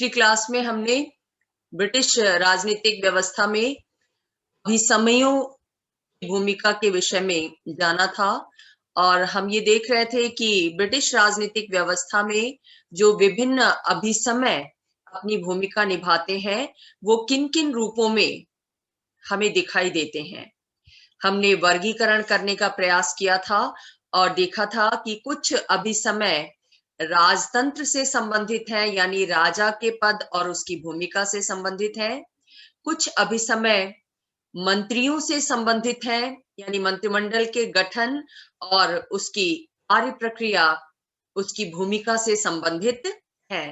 पिछली क्लास में हमने ब्रिटिश राजनीतिक व्यवस्था में अभिसमयों की भूमिका के विषय में जाना था और हम ये देख रहे थे कि ब्रिटिश राजनीतिक व्यवस्था में जो विभिन्न अभिसमय अपनी भूमिका निभाते हैं वो किन किन रूपों में हमें दिखाई देते हैं। हमने वर्गीकरण करने का प्रयास किया था और देखा था कि कुछ अभिसमय राजतंत्र से संबंधित हैं, यानी राजा के पद और उसकी भूमिका से संबंधित हैं। कुछ अभिसमय मंत्रियों से संबंधित हैं, यानी मंत्रिमंडल के गठन और उसकी कार्य प्रक्रिया, उसकी भूमिका से संबंधित है।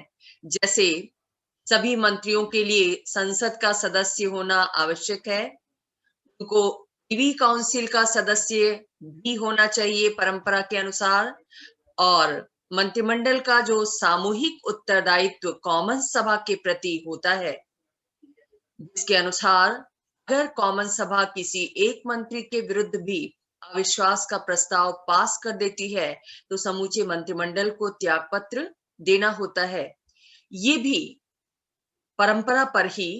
जैसे सभी मंत्रियों के लिए संसद का सदस्य होना आवश्यक है, उनको प्रिवी काउंसिल का सदस्य भी होना चाहिए परंपरा के अनुसार, और मंत्रिमंडल का जो सामूहिक उत्तरदायित्व कॉमन सभा के प्रति होता है, जिसके अनुसार अगर कॉमन सभा किसी एक मंत्री के विरुद्ध भी अविश्वास का प्रस्ताव पास कर देती है तो समूचे मंत्रिमंडल को त्यागपत्र देना होता है। ये भी परंपरा पर ही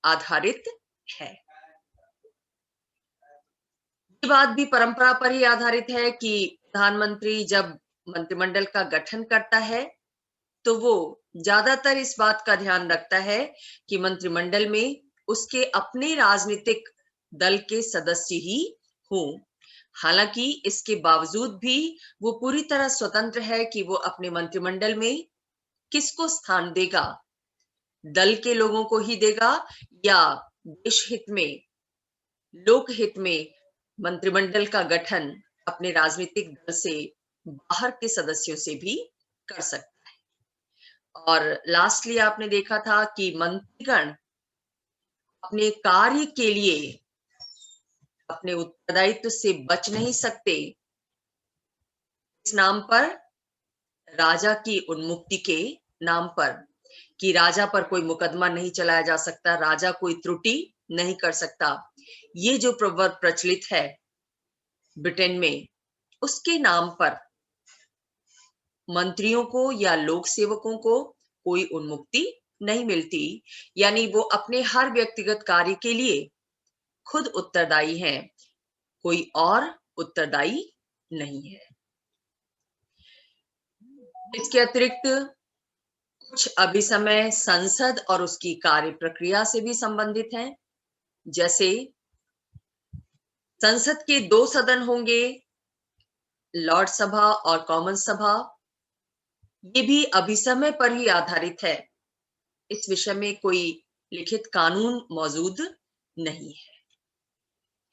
आधारित है। ये बात भी परंपरा पर ही आधारित है कि प्रधानमंत्री जब मंत्रिमंडल का गठन करता है तो वो ज्यादातर इस बात का ध्यान रखता है कि मंत्रिमंडल में उसके अपने राजनीतिक दल के सदस्य ही हों। हालांकि इसके बावजूद भी वो पूरी तरह स्वतंत्र है कि वो अपने मंत्रिमंडल में किसको स्थान देगा, दल के लोगों को ही देगा या देश हित में, लोक हित में मंत्रिमंडल का गठन अपने राजनीतिक दल से बाहर के सदस्यों से भी कर सकता है। और लास्टली आपने देखा था कि मंत्रीगण अपने कार्य के लिए अपने उत्तरदायित्व से बच नहीं सकते, इस नाम पर, राजा की उन्मुक्ति के नाम पर, कि राजा पर कोई मुकदमा नहीं चलाया जा सकता, राजा कोई त्रुटि नहीं कर सकता। ये जो प्रवर्ब प्रचलित है ब्रिटेन में, उसके नाम पर मंत्रियों को या लोक सेवकों को कोई उन्मुक्ति नहीं मिलती, यानी वो अपने हर व्यक्तिगत कार्य के लिए खुद उत्तरदायी हैं, कोई और उत्तरदायी नहीं है। इसके अतिरिक्त कुछ अभिसमय संसद और उसकी कार्य प्रक्रिया से भी संबंधित हैं। जैसे संसद के 2 सदन होंगे, लॉर्ड सभा और कॉमन सभा, ये भी अभिसमय पर ही आधारित है। इस विषय में कोई लिखित कानून मौजूद नहीं है।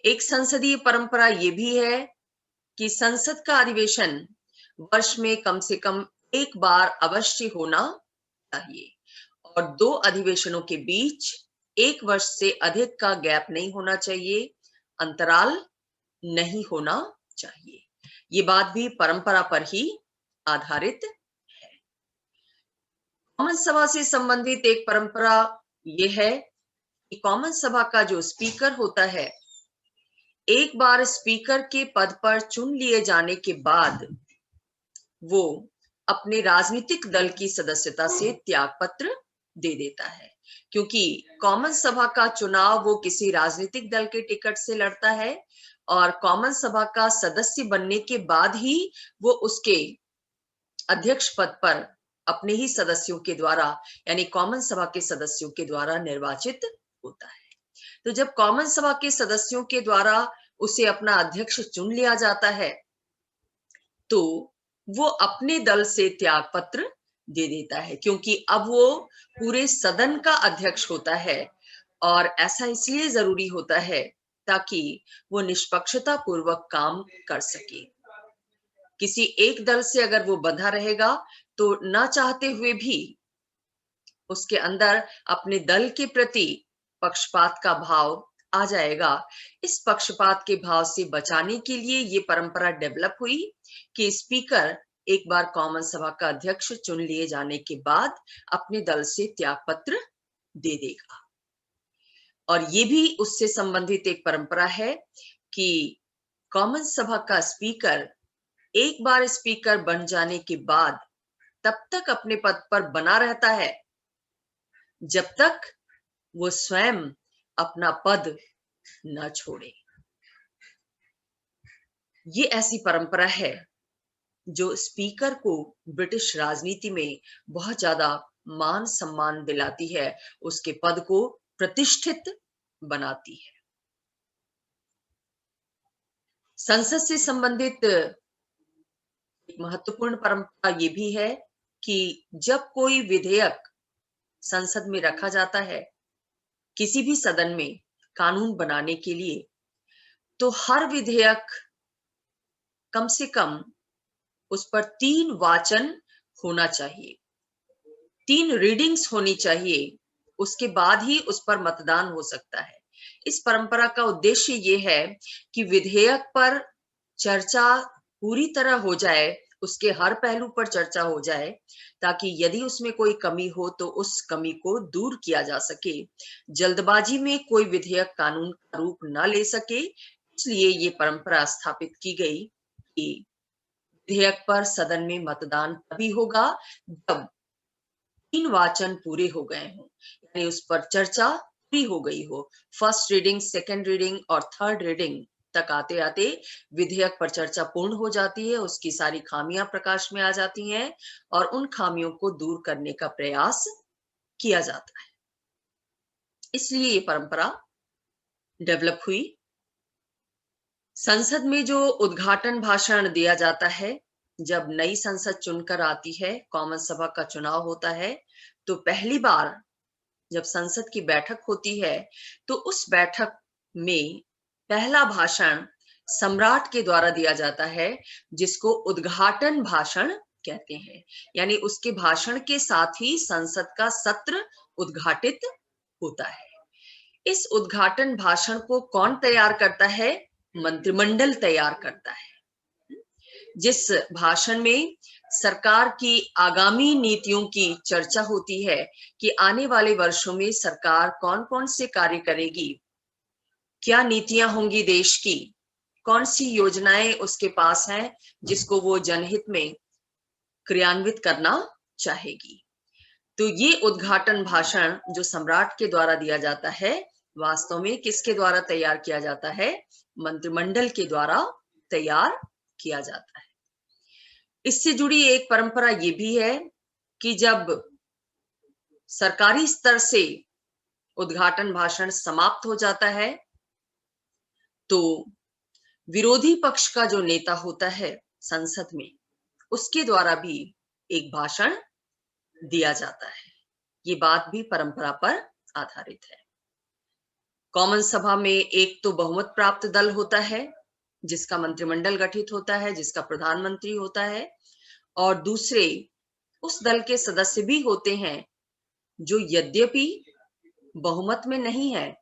एक संसदीय परंपरा ये भी है कि संसद का अधिवेशन वर्ष में कम से कम एक बार अवश्य होना चाहिए और 2 अधिवेशनों के बीच 1 वर्ष से अधिक का गैप नहीं होना चाहिए, अंतराल नहीं होना चाहिए। ये बात भी परंपरा पर ही आधारित है। कॉमन सभा से संबंधित एक परंपरा ये है कि कॉमन सभा का जो स्पीकर होता है, एक बार स्पीकर के पद पर चुन लिए जाने के बाद वो अपने राजनीतिक दल की सदस्यता से त्यागपत्र दे देता है, क्योंकि कॉमन सभा का चुनाव वो किसी राजनीतिक दल के टिकट से लड़ता है और कॉमन सभा का सदस्य बनने के बाद ही वो उसके अध्यक्ष पद पर अपने ही सदस्यों के द्वारा, यानी कॉमन सभा के सदस्यों के द्वारा निर्वाचित होता है। तो जब कॉमन सभा के सदस्यों के द्वारा उसे अपना अध्यक्ष चुन लिया जाता है तो वो अपने दल से त्यागपत्र दे देता है, क्योंकि अब वो पूरे सदन का अध्यक्ष होता है और ऐसा इसलिए जरूरी होता है ताकि वो निष्पक्षता पूर्वक काम कर सके। किसी एक दल से अगर वो बंधा रहेगा तो ना चाहते हुए भी उसके अंदर अपने दल के प्रति पक्षपात का भाव आ जाएगा। इस पक्षपात के भाव से बचाने के लिए ये परंपरा डेवलप हुई कि स्पीकर एक बार कॉमन सभा का अध्यक्ष चुन लिए जाने के बाद अपने दल से त्यागपत्र दे देगा। और ये भी उससे संबंधित एक परंपरा है कि कॉमन सभा का स्पीकर एक बार स्पीकर बन जाने के बाद तब तक अपने पद पर बना रहता है जब तक वो स्वयं अपना पद न छोड़े। ये ऐसी परंपरा है जो स्पीकर को ब्रिटिश राजनीति में बहुत ज्यादा मान सम्मान दिलाती है, उसके पद को प्रतिष्ठित बनाती है। संसद से संबंधित एक महत्वपूर्ण परंपरा ये भी है कि जब कोई विधेयक संसद में रखा जाता है, किसी भी सदन में कानून बनाने के लिए, तो हर विधेयक कम से कम उस पर 3 वाचन होना चाहिए, 3 रीडिंग्स होनी चाहिए, उसके बाद ही उस पर मतदान हो सकता है। इस परंपरा का उद्देश्य ये है कि विधेयक पर चर्चा पूरी तरह हो जाए, उसके हर पहलू पर चर्चा हो जाए, ताकि यदि उसमें कोई कमी हो तो उस कमी को दूर किया जा सके। जल्दबाजी में कोई विधेयक कानून का रूप न ले सके, इसलिए ये परंपरा स्थापित की गई कि विधेयक पर सदन में मतदान तभी होगा जब 3 वाचन पूरे हो गए हों, यानी उस पर चर्चा पूरी हो गई हो। फर्स्ट रीडिंग, सेकेंड रीडिंग और थर्ड रीडिंग तक आते आते विधेयक पर चर्चा पूर्ण हो जाती है, उसकी सारी खामियां प्रकाश में आ जाती हैं और उन खामियों को दूर करने का प्रयास किया जाता है। इसलिए ये परंपरा डेवलप हुई। संसद में जो उद्घाटन भाषण दिया जाता है, जब नई संसद चुनकर आती है, कॉमन सभा का चुनाव होता है, तो पहली बार जब संसद की बैठक होती है, तो उस बैठक में पहला भाषण सम्राट के द्वारा दिया जाता है, जिसको उद्घाटन भाषण कहते हैं। यानी उसके भाषण के साथ ही संसद का सत्र उद्घाटित होता है। इस उद्घाटन भाषण को कौन तैयार करता है? मंत्रिमंडल तैयार करता है, जिस भाषण में सरकार की आगामी नीतियों की चर्चा होती है कि आने वाले वर्षों में सरकार कौन कौन से कार्य करेगी, क्या नीतियां होंगी देश की, कौन सी योजनाएं उसके पास हैं जिसको वो जनहित में क्रियान्वित करना चाहेगी। तो ये उद्घाटन भाषण जो सम्राट के द्वारा दिया जाता है, वास्तव में किसके द्वारा तैयार किया जाता है? मंत्रिमंडल के द्वारा तैयार किया जाता है। इससे जुड़ी एक परंपरा ये भी है कि जब सरकारी स्तर से उद्घाटन भाषण समाप्त हो जाता है, तो विरोधी पक्ष का जो नेता होता है संसद में, उसके द्वारा भी एक भाषण दिया जाता है। ये बात भी परंपरा पर आधारित है। कॉमन सभा में एक तो बहुमत प्राप्त दल होता है, जिसका मंत्रिमंडल गठित होता है, जिसका प्रधानमंत्री होता है, और दूसरे उस दल के सदस्य भी होते हैं जो यद्यपि बहुमत में नहीं है,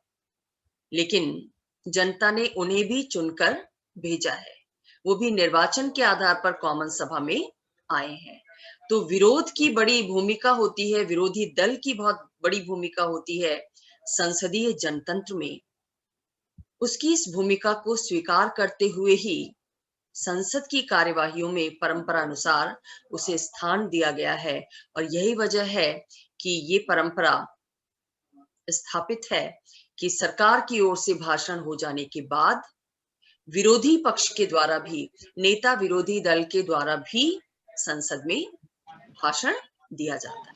लेकिन जनता ने उन्हें भी चुनकर भेजा है, वो भी निर्वाचन के आधार पर कॉमन सभा में आए हैं। तो विरोध की बड़ी भूमिका होती है, विरोधी दल की बहुत बड़ी भूमिका होती है संसदीय जनतंत्र में। उसकी इस भूमिका को स्वीकार करते हुए ही संसद की कार्यवाहियों में परंपरा अनुसार उसे स्थान दिया गया है, और यही वजह है कि ये परंपरा स्थापित है कि सरकार की ओर से भाषण हो जाने के बाद विरोधी पक्ष के द्वारा भी, नेता विरोधी दल के द्वारा भी संसद में भाषण दिया जाता है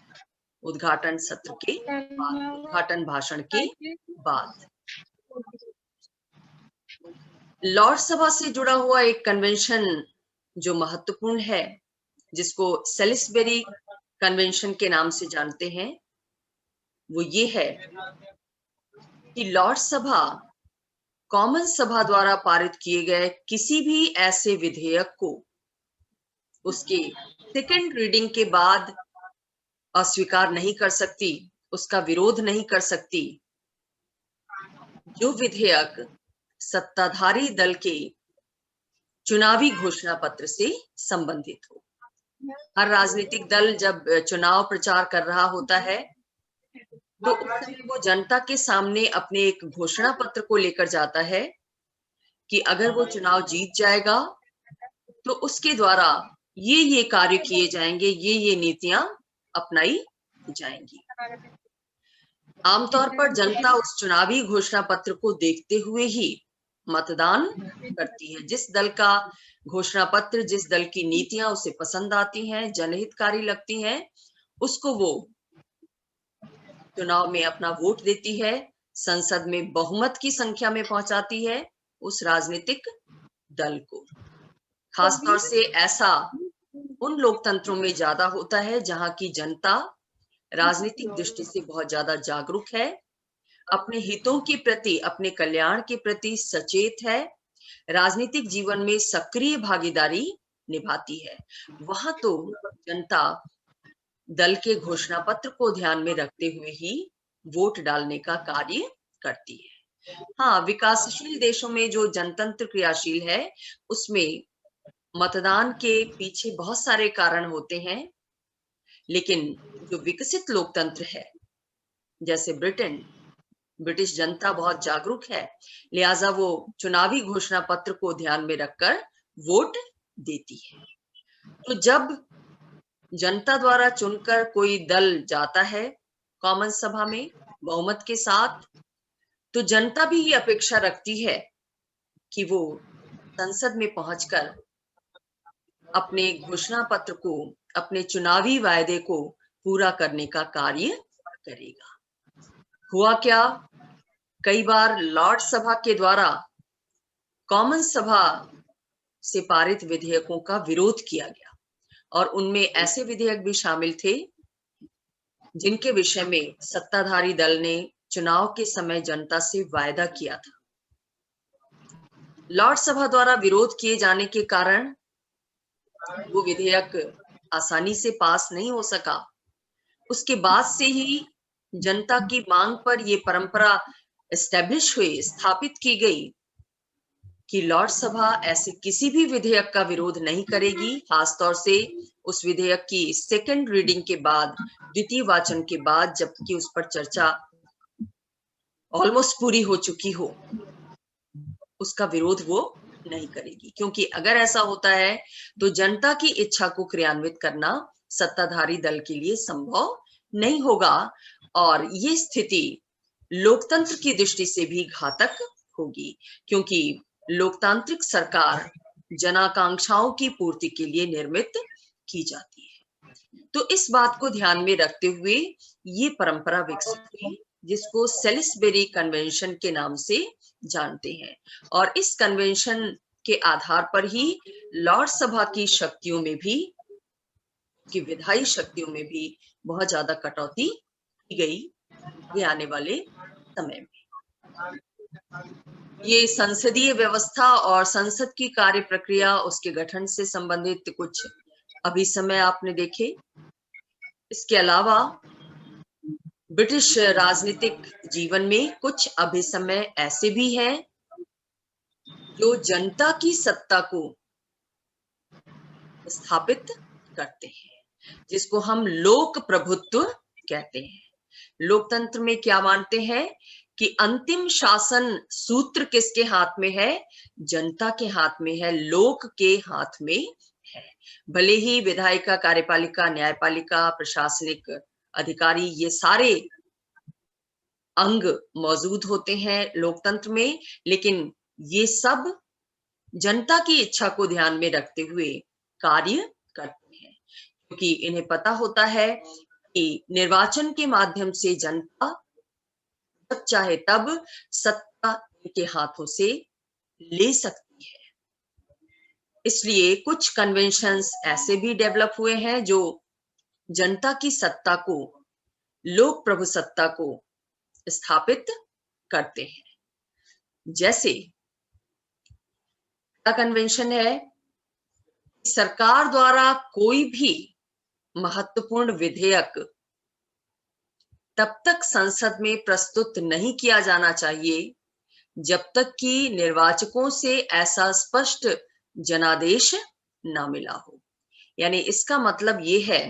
उद्घाटन सत्र के बाद, उद्घाटन भाषण के बाद। लॉर्ड सभा से जुड़ा हुआ एक कन्वेंशन जो महत्वपूर्ण है, जिसको सेलिसबरी कन्वेंशन के नाम से जानते हैं, वो ये है कि लॉर्ड सभा कॉमन सभा द्वारा पारित किए गए किसी भी ऐसे विधेयक को उसके सेकेंड रीडिंग के बाद अस्वीकार नहीं कर सकती, उसका विरोध नहीं कर सकती, जो विधेयक सत्ताधारी दल के चुनावी घोषणा पत्र से संबंधित हो। हर राजनीतिक दल जब चुनाव प्रचार कर रहा होता है, तो उस समय वो जनता के सामने अपने एक घोषणा पत्र को लेकर जाता है कि अगर वो चुनाव जीत जाएगा तो उसके द्वारा ये कार्य किए जाएंगे, ये नीतियां अपनाई जाएंगी। आमतौर पर जनता उस चुनावी घोषणा पत्र को देखते हुए ही मतदान करती है। जिस दल का घोषणा पत्र, जिस दल की नीतियां उसे पसंद आती हैं, जनहितकारी लगती हैं, उसको वो चुनाव में अपना वोट देती है, संसद में बहुमत की संख्या में पहुंचाती है उस राजनीतिक दल को। खासतौर से ऐसा उन लोकतंत्रों में ज्यादा होता है जहां की जनता राजनीतिक दृष्टि से बहुत ज्यादा जागरूक है, अपने हितों के प्रति, अपने कल्याण के प्रति सचेत है, राजनीतिक जीवन में सक्रिय भागीदारी निभाती है। वहां तो जनता दल के घोषणा पत्र को ध्यान में रखते हुए ही वोट डालने का कार्य करती है। हाँ, विकासशील देशों में जो जनतंत्र क्रियाशील है, उसमें मतदान के पीछे बहुत सारे कारण होते हैं, लेकिन जो विकसित लोकतंत्र है, जैसे ब्रिटिश जनता बहुत जागरूक है, लिहाजा वो चुनावी घोषणा पत्र को ध्यान में रखकर वोट देती है। तो जब जनता द्वारा चुनकर कोई दल जाता है कॉमन सभा में बहुमत के साथ, तो जनता भी ये अपेक्षा रखती है कि वो संसद में पहुंचकर अपने घोषणा पत्र को, अपने चुनावी वायदे को पूरा करने का कार्य करेगा। हुआ क्या, कई बार लॉर्ड सभा के द्वारा कॉमन सभा से पारित विधेयकों का विरोध किया गया, और उनमें ऐसे विधेयक भी शामिल थे जिनके विषय में सत्ताधारी दल ने चुनाव के समय जनता से वायदा किया था। लॉर्ड सभा द्वारा विरोध किए जाने के कारण वो विधेयक आसानी से पास नहीं हो सका। उसके बाद से ही जनता की मांग पर यह परंपरा एस्टेब्लिश हुई, स्थापित की गई कि लॉर्ड सभा ऐसे किसी भी विधेयक का विरोध नहीं करेगी, खासतौर से उस विधेयक की सेकंड रीडिंग के बाद, द्वितीय वाचन के बाद, जबकि उस पर चर्चा ऑलमोस्ट पूरी हो चुकी हो, उसका विरोध वो नहीं करेगी। क्योंकि अगर ऐसा होता है तो जनता की इच्छा को क्रियान्वित करना सत्ताधारी दल के लिए संभव नहीं होगा, और ये स्थिति लोकतंत्र की दृष्टि से भी घातक होगी, क्योंकि लोकतांत्रिक सरकार जनाकांक्षाओं की पूर्ति के लिए निर्मित की जाती है। तो इस बात को ध्यान में रखते हुए ये परंपरा विकसित हुई, जिसको सेलिसबरी कन्वेंशन के नाम से जानते हैं। और इस कन्वेंशन के आधार पर ही लॉर्ड सभा की शक्तियों में भी, की विधायी शक्तियों में भी बहुत ज्यादा कटौती की गई आने वाले समय में। ये संसदीय व्यवस्था और संसद की कार्य प्रक्रिया, उसके गठन से संबंधित कुछ अभिसमय आपने देखे। इसके अलावा ब्रिटिश राजनीतिक जीवन में कुछ अभिसमय ऐसे भी हैं जो जनता की सत्ता को स्थापित करते हैं, जिसको हम लोक प्रभुत्व कहते हैं। लोकतंत्र में क्या मानते हैं कि अंतिम शासन सूत्र किसके हाथ में है? जनता के हाथ में है, लोक के हाथ में है। भले ही विधायिका, कार्यपालिका, न्यायपालिका, प्रशासनिक अधिकारी, ये सारे अंग मौजूद होते हैं लोकतंत्र में, लेकिन ये सब जनता की इच्छा को ध्यान में रखते हुए कार्य करते हैं, क्योंकि इन्हें पता होता है कि निर्वाचन के माध्यम से जनता जब चाहे तब सत्ता इनके हाथों से ले सकती है। इसलिए कुछ कन्वेंशंस ऐसे भी डेवलप हुए हैं जो जनता की सत्ता को, लोक प्रभु सत्ता को स्थापित करते हैं। जैसे कन्वेंशन है, सरकार द्वारा कोई भी महत्वपूर्ण विधेयक तब तक संसद में प्रस्तुत नहीं किया जाना चाहिए जब तक कि निर्वाचकों से ऐसा स्पष्ट जनादेश ना मिला हो। यानी इसका मतलब ये है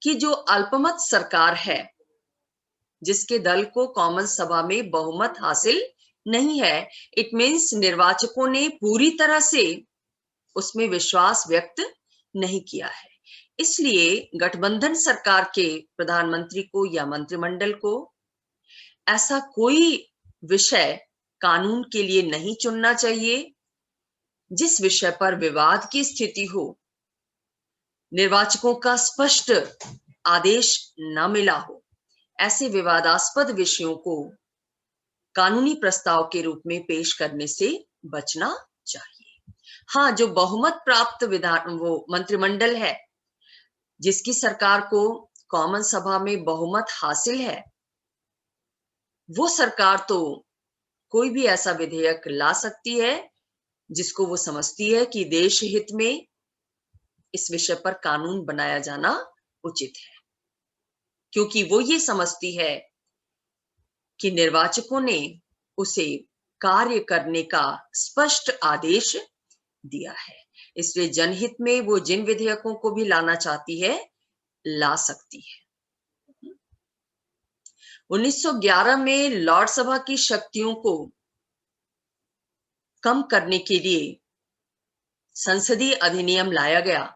कि जो अल्पमत सरकार है, जिसके दल को कॉमन सभा में बहुमत हासिल नहीं है, इट मीन्स निर्वाचकों ने पूरी तरह से उसमें विश्वास व्यक्त नहीं किया है। इसलिए गठबंधन सरकार के प्रधानमंत्री को या मंत्रिमंडल को ऐसा कोई विषय कानून के लिए नहीं चुनना चाहिए जिस विषय पर विवाद की स्थिति हो, निर्वाचकों का स्पष्ट आदेश न मिला हो। ऐसे विवादास्पद विषयों को कानूनी प्रस्ताव के रूप में पेश करने से बचना चाहिए। हाँ, जो बहुमत प्राप्त वो मंत्रिमंडल है, जिसकी सरकार को कॉमन सभा में बहुमत हासिल है, वो सरकार तो कोई भी ऐसा विधेयक ला सकती है जिसको वो समझती है कि देश हित में इस विषय पर कानून बनाया जाना उचित है, क्योंकि वो ये समझती है कि निर्वाचकों ने उसे कार्य करने का स्पष्ट आदेश दिया है। इसलिए जनहित में वो जिन विधेयकों को भी लाना चाहती है, ला सकती है। 1911 में लॉर्ड सभा की शक्तियों को कम करने के लिए संसदीय अधिनियम लाया गया।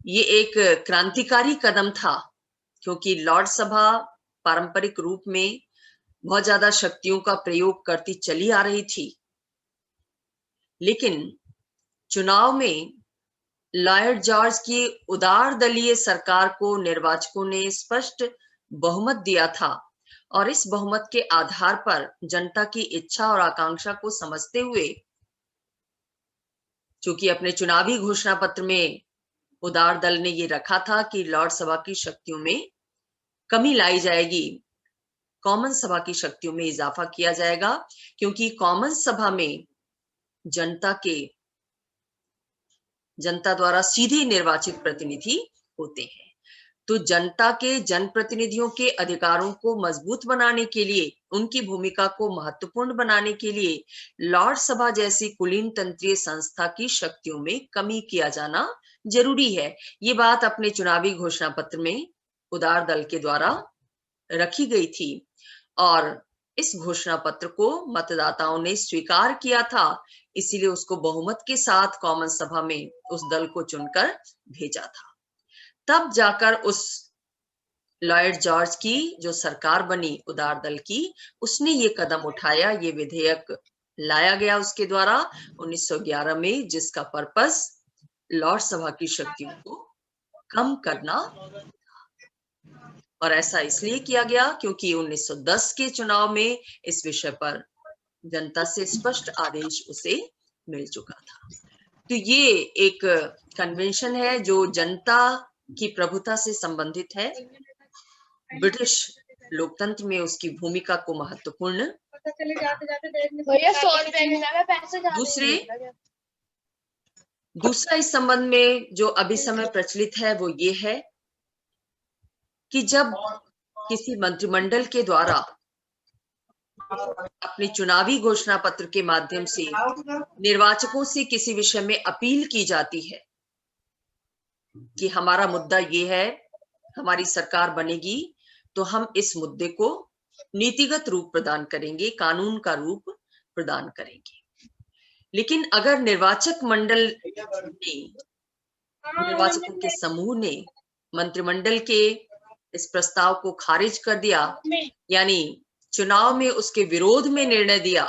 ये एक क्रांतिकारी कदम था, क्योंकि लॉर्ड सभा पारंपरिक रूप में बहुत ज्यादा शक्तियों का प्रयोग करती चली आ रही थी, लेकिन चुनाव में लॉर्ड जॉर्ज की उदार दलीय सरकार को निर्वाचकों ने स्पष्ट बहुमत दिया था, और इस बहुमत के आधार पर जनता की इच्छा और आकांक्षा को समझते हुए, चूंकि अपने चुनावी घोषणा पत्र में उदार दल ने ये रखा था कि लॉर्ड सभा की शक्तियों में कमी लाई जाएगी, कॉमन सभा की शक्तियों में इजाफा किया जाएगा, क्योंकि कॉमन सभा में जनता द्वारा सीधे निर्वाचित प्रतिनिधि होते हैं। तो जनता के जनप्रतिनिधियों के अधिकारों को मजबूत बनाने के लिए, उनकी भूमिका को महत्वपूर्ण बनाने के लिए लॉर्ड सभा जैसी कुलीन तंत्रीय संस्था की शक्तियों में कमी किया जाना जरूरी है। ये बात अपने चुनावी घोषणा पत्र में उदार दल के द्वारा रखी गई थी, और इस घोषणा पत्र को मतदाताओं ने स्वीकार किया था, इसीलिए उसको बहुमत के साथ कॉमन सभा में उस दल को चुनकर भेजा था। तब जाकर उस लॉर्ड जॉर्ज की जो सरकार बनी उदार दल की, उसने ये कदम उठाया, ये विधेयक लाया गया उसके द्वारा 1911 में, जिसका पर्पस लॉर्ड सभा की शक्तियों को कम करना, और ऐसा इसलिए किया गया क्योंकि 1910 के चुनाव में इस विषय पर जनता से स्पष्ट आदेश उसे मिल चुका था। तो ये एक कन्वेंशन है जो जनता की प्रभुता से संबंधित है। ब्रिटिश लोकतंत्र में उसकी भूमिका को महत्वपूर्ण। दूसरा इस संबंध में जो अभी समय प्रचलित है वो ये है कि जब किसी मंत्रिमंडल के द्वारा अपने चुनावी घोषणा पत्र के माध्यम से निर्वाचकों से किसी विषय में अपील की जाती है कि हमारा मुद्दा ये है, हमारी सरकार बनेगी तो हम इस मुद्दे को नीतिगत रूप प्रदान करेंगे, कानून का रूप प्रदान करेंगे। लेकिन अगर निर्वाचक मंडल ने, निर्वाचकों के समूह ने मंत्रिमंडल के इस प्रस्ताव को खारिज कर दिया, यानी चुनाव में उसके विरोध में निर्णय दिया,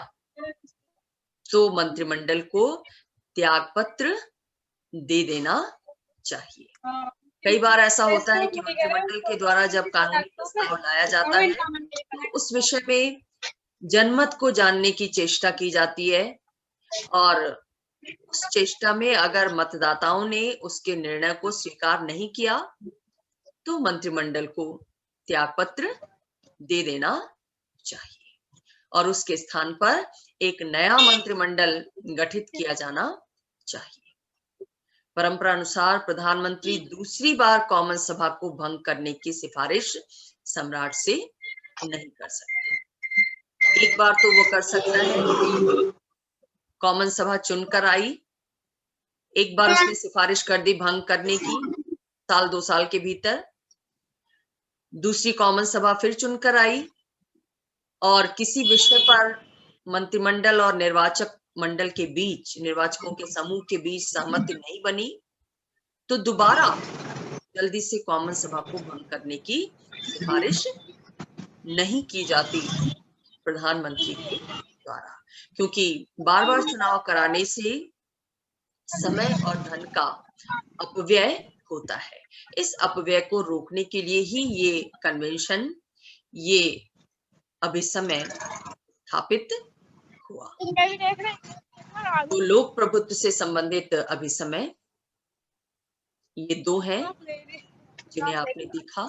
तो मंत्रिमंडल को त्यागपत्र दे देना चाहिए। कई बार ऐसा होता है कि मंत्रिमंडल के द्वारा जब कानूनी प्रस्ताव लाया जाता है तो उस विषय में जनमत को जानने की चेष्टा की जाती है, और उस चेष्टा में अगर मतदाताओं ने उसके निर्णय को स्वीकार नहीं किया तो मंत्रिमंडल को त्यागपत्र दे देना चाहिए, और उसके स्थान पर एक नया मंत्रिमंडल गठित किया जाना चाहिए। परंपरा अनुसार प्रधानमंत्री दूसरी बार कॉमन सभा को भंग करने की सिफारिश सम्राट से नहीं कर सकता। एक बार तो वो कर सकता है, कॉमन सभा चुनकर आई, एक बार उसने सिफारिश कर दी भंग करने की, साल 2 साल के भीतर दूसरी कॉमन सभा फिर चुनकर आई, और किसी विषय पर मंत्रिमंडल और निर्वाचक मंडल के बीच, निर्वाचकों के समूह के बीच सहमति नहीं बनी, तो दोबारा जल्दी से कॉमन सभा को भंग करने की सिफारिश नहीं की जाती प्रधानमंत्री के द्वारा, क्योंकि बार बार चुनाव कराने से समय और धन का अपव्यय होता है। इस अपव्यय को रोकने के लिए ही ये कन्वेंशन, ये अभिसमय स्थापित हुआ। तो लोक प्रभुत्व से संबंधित अभिसमय ये दो हैं जिन्हें आपने देखा।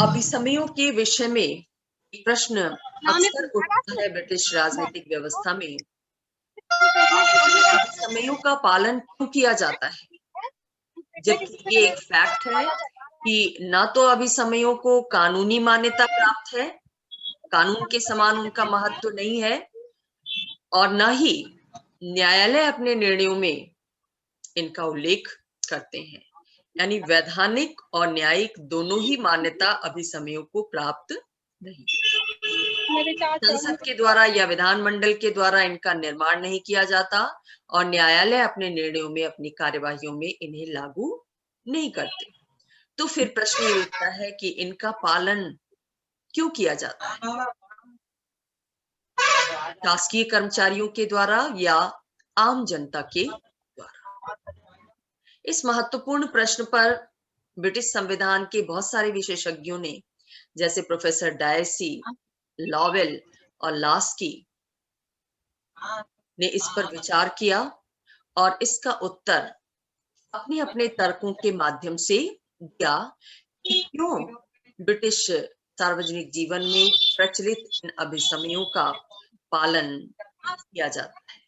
अभिसमयों के विषय में एक प्रश्न अक्सर उठता है ब्रिटिश राजनीतिक व्यवस्था में, अभिसमयों का पालन क्यों किया जाता है, जबकि ये एक फैक्ट है कि ना तो अभिसमयों को कानूनी मान्यता प्राप्त है, कानून के समान उनका महत्व नहीं है, और ना ही न्यायालय अपने निर्णयों में इनका उल्लेख करते हैं। यानी वैधानिक और न्यायिक दोनों ही मान्यता अभिसमयों को प्राप्त नहीं। संसद के द्वारा या विधानमंडल के द्वारा इनका निर्माण नहीं किया जाता, और न्यायालय अपने निर्णयों में, अपनी कार्यवाहियों में इन्हें लागू नहीं करते। तो फिर प्रश्न ये उठता है कि इनका पालन क्यों किया जाता है, शासकीय कर्मचारियों के द्वारा या आम जनता के द्वारा। इस महत्वपूर्ण प्रश्न पर ब्रिटिश संविधान के बहुत सारे विशेषज्ञों ने, जैसे प्रोफेसर डायसी, लॉवेल और लास्की ने इस पर विचार किया और इसका उत्तर अपने अपने तर्कों के माध्यम से दिया कि क्यों ब्रिटिश सार्वजनिक जीवन में प्रचलित इन अभिसमयों का पालन किया जाता है।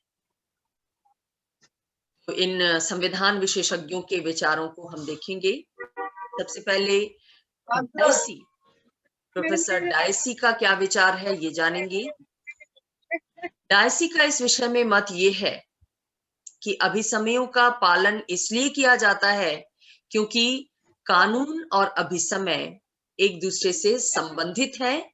तो इन संविधान विशेषज्ञों के विचारों को हम देखेंगे। सबसे पहले डायसी, प्रोफेसर डायसी का क्या विचार है ये जानेंगे। डायसी का इस विषय में मत ये है कि अभिसमयों का पालन इसलिए किया जाता है क्योंकि कानून और अभिसमय एक दूसरे से संबंधित हैं,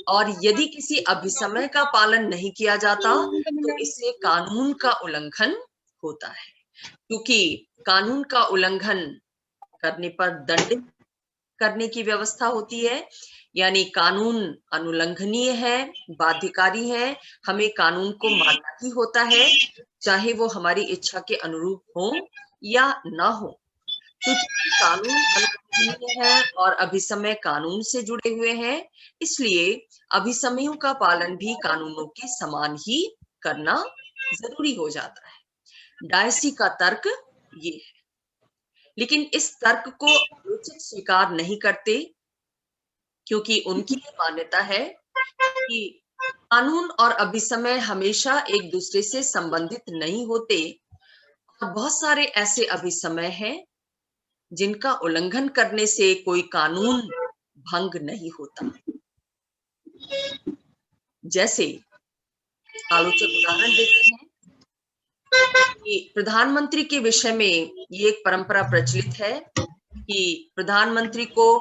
और यदि किसी अभिसमय का पालन नहीं किया जाता तो इससे कानून का उल्लंघन होता है, क्योंकि कानून का उल्लंघन करने पर दंडित करने की व्यवस्था होती है। यानी कानून अनुलंघनीय है, बाध्यकारी है, हमें कानून को मानना ही होता है, चाहे वो हमारी इच्छा के अनुरूप हो या ना हो। तो कानून अनुलंघनीय है और अभिसमय कानून से जुड़े हुए हैं, इसलिए अभिसमयों का पालन भी कानूनों के समान ही करना जरूरी हो जाता है। डायसी का तर्क ये है, लेकिन इस तर्क को आलोचक स्वीकार नहीं करते, क्योंकि उनकी ये मान्यता है कि कानून और अभिसमय हमेशा एक दूसरे से संबंधित नहीं होते, और बहुत सारे ऐसे अभिसमय हैं जिनका उल्लंघन करने से कोई कानून भंग नहीं होता। जैसे आलोचक उदाहरण देते हैं कि प्रधानमंत्री के विषय में ये एक परंपरा प्रचलित है कि प्रधानमंत्री को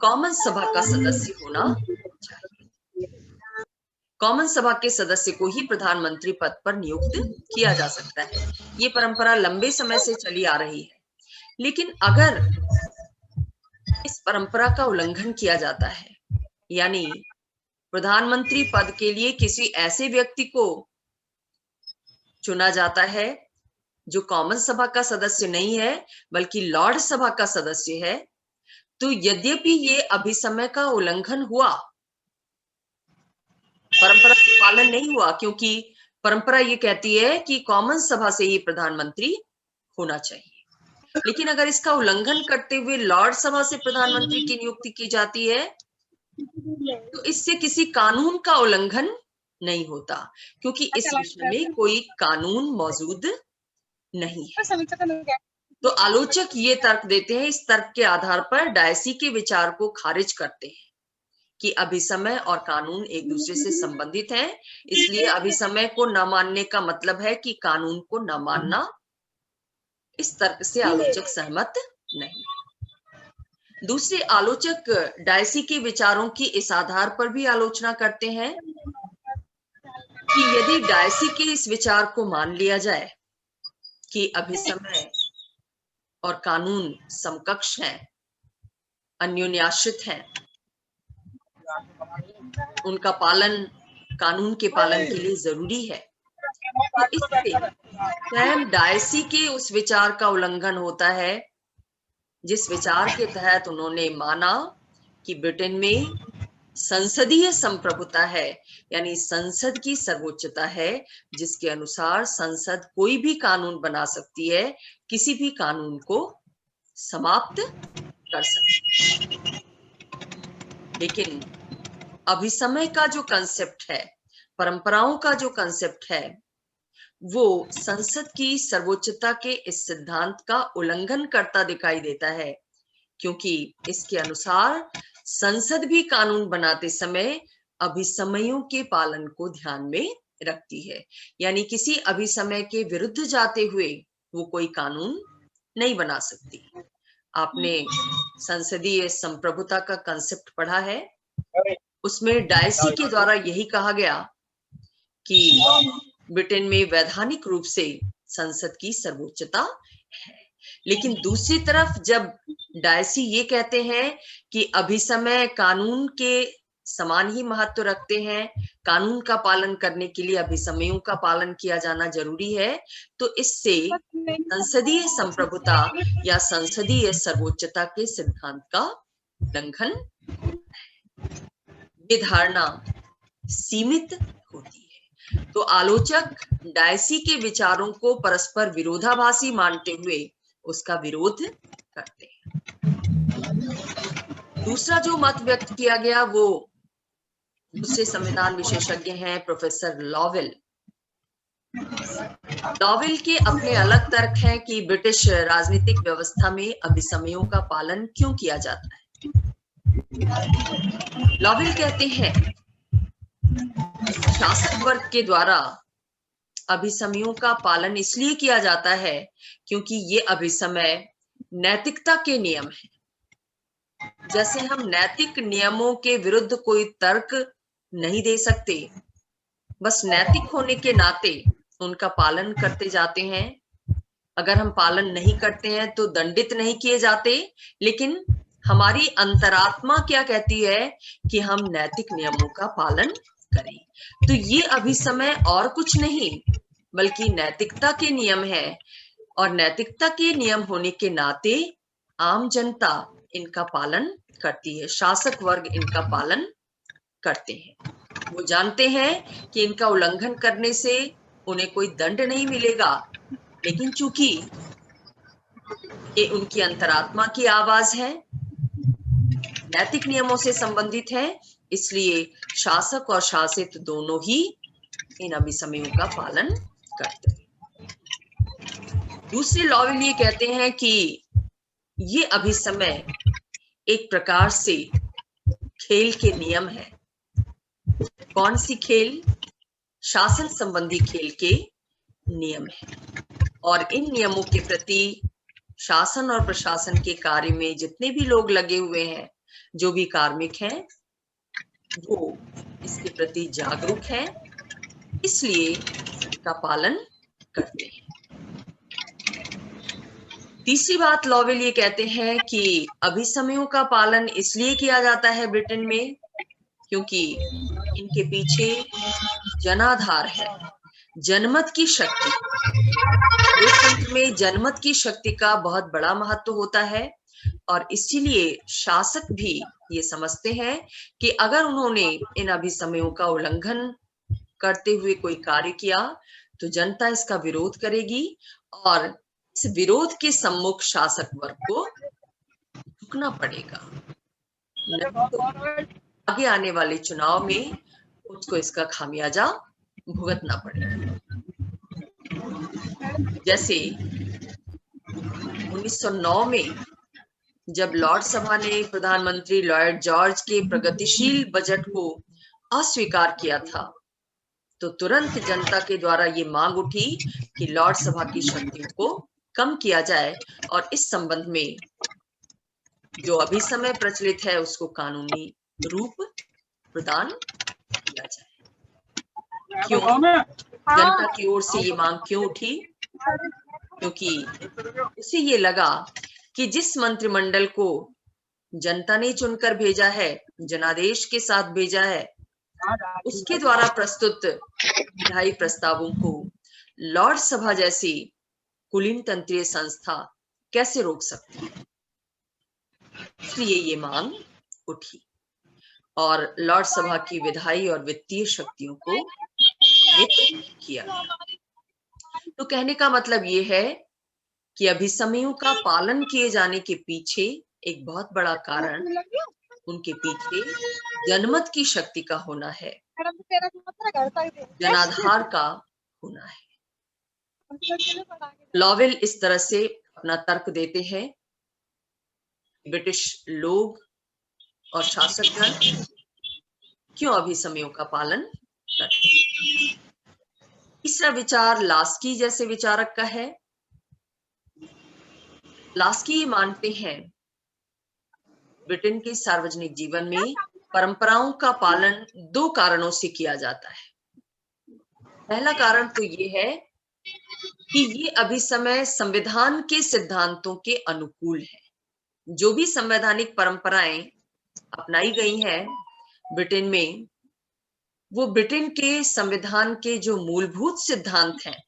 कॉमन सभा का सदस्य होना चाहिए। कॉमन सभा के सदस्य को ही प्रधानमंत्री पद पर नियुक्त किया जा सकता है। ये परंपरा लंबे समय से चली आ रही है, लेकिन अगर इस परंपरा का उल्लंघन किया जाता है, यानी प्रधानमंत्री पद के लिए किसी ऐसे व्यक्ति को चुना जाता है जो कॉमन सभा का सदस्य नहीं है बल्कि लॉर्ड सभा का सदस्य है, तो यद्यपि ये अभिसमय का उल्लंघन हुआ, परंपरा का पालन नहीं हुआ, क्योंकि परंपरा ये कहती है कि कॉमन सभा से ही प्रधानमंत्री होना चाहिए। लेकिन अगर इसका उल्लंघन करते हुए लॉर्ड सभा से प्रधानमंत्री की नियुक्ति की जाती है तो इससे किसी कानून का उल्लंघन नहीं होता, क्योंकि इस विषय में कोई कानून मौजूद नहीं है। तो आलोचक ये तर्क देते हैं, इस तर्क के आधार पर डायसी के विचार को खारिज करते हैं कि अभिसमय और कानून एक दूसरे से संबंधित हैं, इसलिए अभिसमय को न मानने का मतलब है कि कानून को न मानना। इस तर्क से आलोचक सहमत नहीं। दूसरे आलोचक डायसी के विचारों की इस आधार पर भी आलोचना करते हैं कि यदि डायसी के इस विचार को मान लिया जाए कि अभिसमय और कानून समकक्ष हैं, अन्योन्याश्रित हैं, उनका पालन कानून के पालन के लिए जरूरी है। तो इससे स्वयं डायसी के उस विचार का उल्लंघन होता है जिस विचार के तहत उन्होंने माना कि ब्रिटेन में संसदीय संप्रभुता है, यानी संसद की सर्वोच्चता है, जिसके अनुसार संसद कोई भी कानून बना सकती है, किसी भी कानून को समाप्त कर सकती है। लेकिन अभिसमय का जो कंसेप्ट है, परंपराओं का जो कंसेप्ट है, वो संसद की सर्वोच्चता के इस सिद्धांत का उल्लंघन करता दिखाई देता है, क्योंकि इसके अनुसार संसद भी कानून बनाते समय अभिसमयों के पालन को ध्यान में रखती है, यानी किसी अभिसमय के विरुद्ध जाते हुए वो कोई कानून नहीं बना सकती। आपने संसदीय संप्रभुता का कंसेप्ट पढ़ा है, उसमें डायसी के द्वारा यही कहा गया कि ब्रिटेन में वैधानिक रूप से संसद की सर्वोच्चता है। लेकिन दूसरी तरफ जब डायसी ये कहते हैं कि अभिसमय कानून के समान ही महत्व रखते हैं, कानून का पालन करने के लिए अभिसमयों का पालन किया जाना जरूरी है, तो इससे संसदीय संप्रभुता या संसदीय सर्वोच्चता के सिद्धांत का उल्लंघन, ये धारणा सीमित होती है। तो आलोचक डायसी के विचारों को परस्पर विरोधाभासी मानते हुए उसका विरोध करते हैं। दूसरा जो मत व्यक्त किया गया वो दूसरे संविधान विशेषज्ञ हैं प्रोफेसर लॉवेल। लॉवेल के अपने अलग तर्क हैं कि ब्रिटिश राजनीतिक व्यवस्था में अभिसमयों का पालन क्यों किया जाता है। लॉवेल कहते हैं शासक वर्ग के द्वारा अभिसमयों का पालन इसलिए किया जाता है क्योंकि ये अभिसमय नैतिकता के नियम हैं। जैसे हम नैतिक नियमों के विरुद्ध कोई तर्क नहीं दे सकते, बस नैतिक होने के नाते उनका पालन करते जाते हैं। अगर हम पालन नहीं करते हैं तो दंडित नहीं किए जाते, लेकिन हमारी अंतरात्मा क्या कहती है कि हम नैतिक नियमों का पालन करें। तो ये अभिसमय और कुछ नहीं बल्कि नैतिकता के नियम है, और नैतिकता के नियम होने के नाते आम जनता इनका पालन करती है, शासक वर्ग इनका पालन करते हैं। वो जानते हैं कि इनका उल्लंघन करने से उन्हें कोई दंड नहीं मिलेगा, लेकिन चूंकि ये उनकी अंतरात्मा की आवाज है, नैतिक नियमों से संबंधित है, इसलिए शासक और शासित दोनों ही इन अभिसमयों का पालन करते हैं। दूसरे लॉवेल ये कहते हैं कि ये अभिसमय एक प्रकार से खेल के नियम है। कौन सी खेल? शासन संबंधी खेल के नियम है, और इन नियमों के प्रति शासन और प्रशासन के कार्य में जितने भी लोग लगे हुए हैं, जो भी कार्मिक हैं, वो इसके प्रति जागरूक हैं, इसलिए इसका पालन करते हैं। तीसरी बात लॉवेल ये कहते हैं कि अभिसमयों का पालन इसलिए किया जाता है ब्रिटेन में क्योंकि इनके पीछे जनाधार है, जनमत की शक्ति। लोकतंत्र में जनमत की शक्ति का बहुत बड़ा महत्व होता है, और इसीलिए शासक भी ये समझते हैं कि अगर उन्होंने इन अभिसमयों का उल्लंघन करते हुए कोई कार्य किया तो जनता इसका विरोध करेगी, और इस विरोध के सम्मुख शासक वर्ग को झुकना पड़ेगा, तो आगे आने वाले चुनाव में उसको इसका खामियाजा भुगतना पड़ेगा। जैसे 1909 में जब लॉर्ड सभा ने प्रधानमंत्री लॉर्ड जॉर्ज के प्रगतिशील बजट को अस्वीकार किया था, तो तुरंत जनता के द्वारा ये मांग उठी कि लॉर्ड सभा की शक्तियों को कम किया जाए और इस संबंध में जो अभी समय प्रचलित है उसको कानूनी रूप प्रदान किया जाए। क्यों? जनता की ओर से ये मांग क्यों उठी? क्योंकि उसे ये लगा कि जिस मंत्रिमंडल को जनता ने चुनकर भेजा है, जनादेश के साथ भेजा है, उसके द्वारा प्रस्तुत विधायी प्रस्तावों को लॉर्ड सभा जैसी कुलीन तंत्रीय संस्था कैसे रोक सकती है। इसलिए ये मांग उठी और लॉर्ड सभा की विधायी और वित्तीय शक्तियों को सीमित किया गया। तो कहने का मतलब ये है कि अभिसमयों का पालन किए जाने के पीछे एक बहुत बड़ा कारण उनके पीछे जनमत की शक्ति का होना है, जनाधार का होना है। लॉवेल इस तरह से अपना तर्क देते हैं, ब्रिटिश लोग और शासकगण क्यों अभिसमयों का पालन करते हैं। तीसरा विचार लास्की जैसे विचारक का है। लास्की मानते हैं ब्रिटेन के सार्वजनिक जीवन में परंपराओं का पालन दो कारणों से किया जाता है। पहला कारण तो ये है कि ये अभिसमय संविधान के सिद्धांतों के अनुकूल है। जो भी संवैधानिक परंपराएं अपनाई गई हैं ब्रिटेन में, वो ब्रिटेन के संविधान के जो मूलभूत सिद्धांत हैं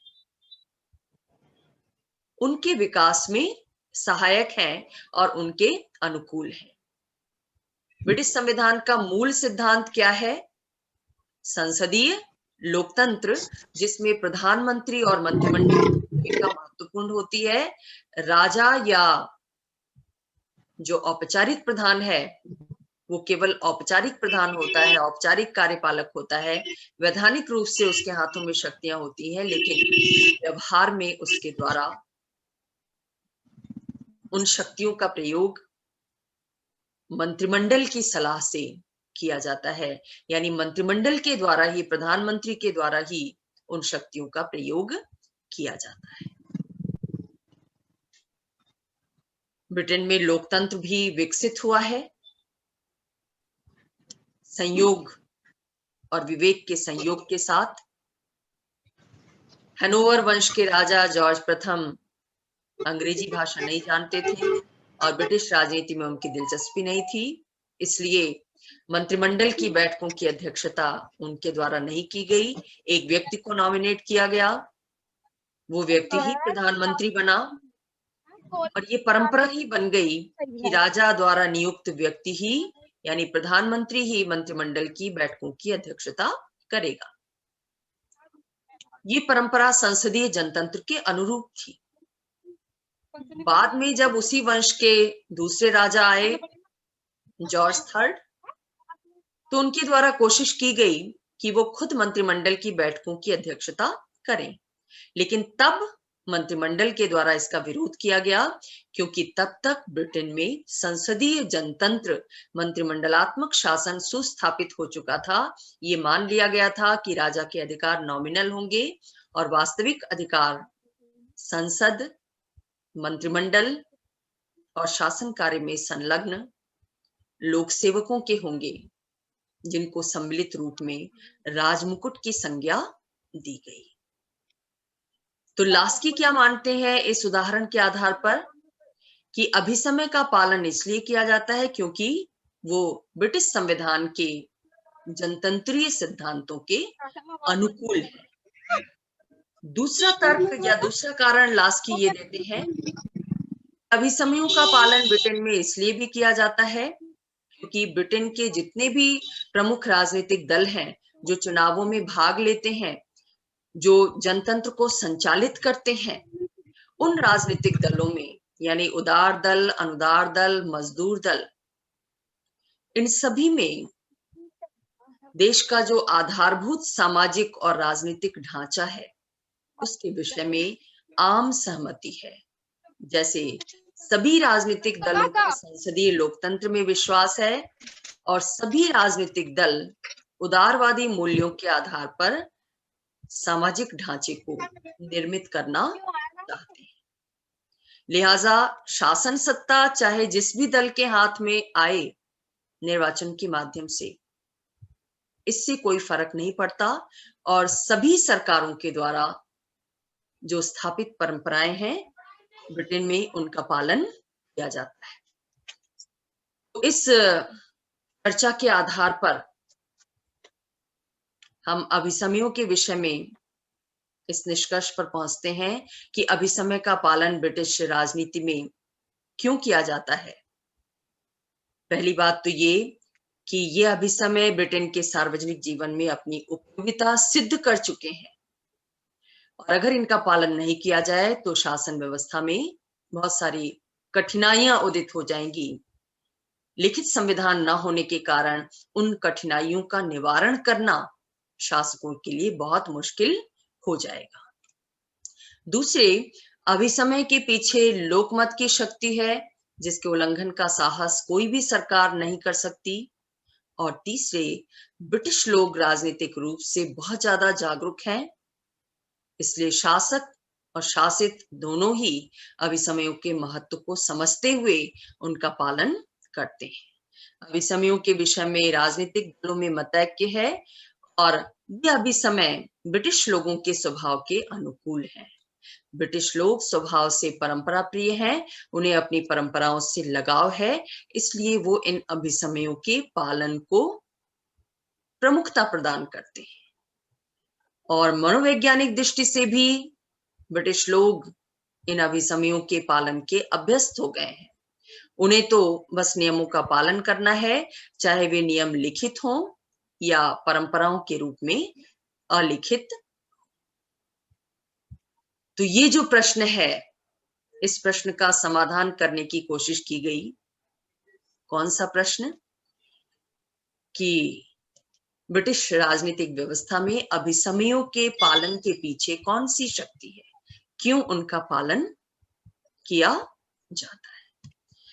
उनके विकास में सहायक हैं और उनके अनुकूल हैं। ब्रिटिश संविधान का मूल सिद्धांत क्या है? संसदीय लोकतंत्र, जिसमें प्रधानमंत्री और मंत्रिमंडल की भूमिका महत्वपूर्ण होती है। राजा या जो औपचारिक प्रधान है वो केवल औपचारिक प्रधान होता है, औपचारिक कार्यपालक होता है। वैधानिक रूप से उसके हाथों में शक्तियां होती हैं, लेकिन व्यवहार में उसके द्वारा उन शक्तियों का प्रयोग मंत्रिमंडल की सलाह से किया जाता है। यानी मंत्रिमंडल के द्वारा ही, प्रधानमंत्री के द्वारा ही उन शक्तियों का प्रयोग किया जाता है। ब्रिटेन में लोकतंत्र भी विकसित हुआ है। संयोग और विवेक के संयोग के साथ हैनोवर वंश के राजा जॉर्ज प्रथम अंग्रेजी भाषा नहीं जानते थे और ब्रिटिश राजनीति में उनकी दिलचस्पी नहीं थी, इसलिए मंत्रिमंडल की बैठकों की अध्यक्षता उनके द्वारा नहीं की गई। एक व्यक्ति को नॉमिनेट किया गया, वो व्यक्ति ही प्रधानमंत्री बना और ये परंपरा ही बन गई कि राजा द्वारा नियुक्त व्यक्ति ही, यानी प्रधानमंत्री ही मंत्रिमंडल की बैठकों की अध्यक्षता करेगा। ये परंपरा संसदीय जनतंत्र के अनुरूप थी। बाद में जब उसी वंश के दूसरे राजा आए, जॉर्ज थर्ड, तो उनके द्वारा कोशिश की गई कि वो खुद मंत्रिमंडल की बैठकों की अध्यक्षता करें, लेकिन तब मंत्रिमंडल के द्वारा इसका विरोध किया गया, क्योंकि तब तक ब्रिटेन में संसदीय जनतंत्र, मंत्रिमंडलात्मक शासन सुस्थापित हो चुका था। ये मान लिया गया था कि राजा के अधिकार नॉमिनल होंगे और वास्तविक अधिकार संसद, मंत्रिमंडल और शासन कार्य में संलग्न लोक सेवकों के होंगे, जिनको सम्मिलित रूप में राजमुकुट की संज्ञा दी गई। तो लास्की क्या मानते हैं इस उदाहरण के आधार पर कि अभिसमय का पालन इसलिए किया जाता है क्योंकि वो ब्रिटिश संविधान के जनतंत्रीय सिद्धांतों के अनुकूल है। दूसरा तर्क या दूसरा कारण लास्की ये देते हैं, अभिसमयों का पालन ब्रिटेन में इसलिए भी किया जाता है क्योंकि ब्रिटेन के जितने भी प्रमुख राजनीतिक दल हैं जो चुनावों में भाग लेते हैं, जो जनतंत्र को संचालित करते हैं, उन राजनीतिक दलों में, यानी उदार दल, अनुदार दल, मजदूर दल, इन सभी में देश का जो आधारभूत सामाजिक और राजनीतिक ढांचा है उसके विषय में आम सहमति है। जैसे सभी राजनीतिक दलों को संसदीय लोकतंत्र में विश्वास है और सभी राजनीतिक दल उदारवादी मूल्यों के आधार पर सामाजिक ढांचे को निर्मित करना चाहते हैं। लिहाजा शासन सत्ता चाहे जिस भी दल के हाथ में आए निर्वाचन के माध्यम से, इससे कोई फर्क नहीं पड़ता और सभी सरकारों के द्वारा जो स्थापित परंपराएं हैं ब्रिटेन में उनका पालन किया जाता है। तो इस चर्चा के आधार पर हम अभिसमयों के विषय में इस निष्कर्ष पर पहुंचते हैं कि अभिसमय का पालन ब्रिटिश राजनीति में क्यों किया जाता है। पहली बात तो ये कि ये अभिसमय ब्रिटेन के सार्वजनिक जीवन में अपनी उपयोगिता सिद्ध कर चुके हैं और अगर इनका पालन नहीं किया जाए तो शासन व्यवस्था में बहुत सारी कठिनाइयां उदित हो जाएंगी। लिखित संविधान न होने के कारण उन कठिनाइयों का निवारण करना शासकों के लिए बहुत मुश्किल हो जाएगा। दूसरे, अभिसमय के पीछे लोकमत की शक्ति है जिसके उल्लंघन का साहस कोई भी सरकार नहीं कर सकती। और तीसरे, ब्रिटिश लोग राजनीतिक रूप से बहुत ज्यादा जागरूक हैं, इसलिए शासक और शासित दोनों ही अभिसमयों के महत्व को समझते हुए उनका पालन करते हैं। अभिसमयों के विषय में राजनीतिक दलों में मतैक्य है और ये अभिसमय ब्रिटिश लोगों के स्वभाव के अनुकूल है। ब्रिटिश लोग स्वभाव से परंपरा प्रिय हैं, उन्हें अपनी परंपराओं से लगाव है, इसलिए वो इन अभिसमयों के पालन को प्रमुखता प्रदान करते हैं। और मनोवैज्ञानिक दृष्टि से भी ब्रिटिश लोग इन अभिसमयों के पालन के अभ्यस्त हो गए हैं। उन्हें तो बस नियमों का पालन करना है, चाहे वे नियम लिखित हों या परंपराओं के रूप में अलिखित। तो ये जो प्रश्न है, इस प्रश्न का समाधान करने की कोशिश की गई। कौन सा प्रश्न? कि ब्रिटिश राजनीतिक व्यवस्था में अभिसमयों के पालन के पीछे कौन सी शक्ति है, क्यों उनका पालन किया जाता है।